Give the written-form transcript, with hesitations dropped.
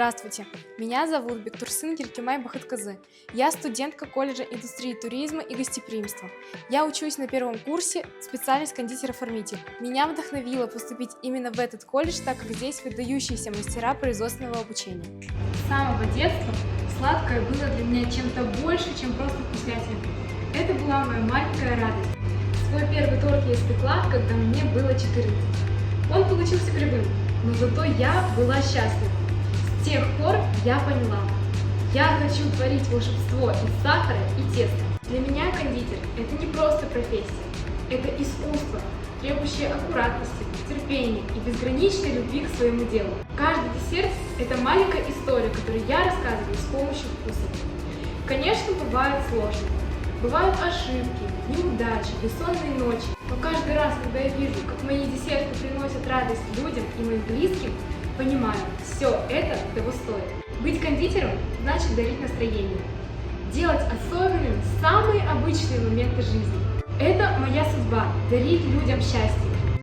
Здравствуйте, меня зовут Бектурсын Гелькимай Бахыткызы. Я студентка колледжа индустрии туризма и гостеприимства. Я учусь на первом курсе, специальность кондитер-оформитель. Меня вдохновило поступить именно в этот колледж, так как здесь выдающиеся мастера производственного обучения. С самого детства сладкое было для меня чем-то больше, чем просто вкуснятина. Это была моя маленькая радость. Свой первый торт я испекла, когда мне было 14. Он получился кривым, но зато я была счастлива. С тех пор я поняла, я хочу творить волшебство из сахара и теста. Для меня кондитер – это не просто профессия, это искусство, требующее аккуратности, терпения и безграничной любви к своему делу. Каждый десерт – это маленькая история, которую я рассказываю с помощью вкуса. Конечно, бывает сложно. Бывают ошибки, неудачи, бессонные ночи. Но каждый раз, когда я вижу, как мои десерты приносят радость людям и моим близким, понимаю, все это того стоит. Быть кондитером значит дарить настроение. Делать особенными самые обычные моменты жизни. Это моя судьба – дарить людям счастье.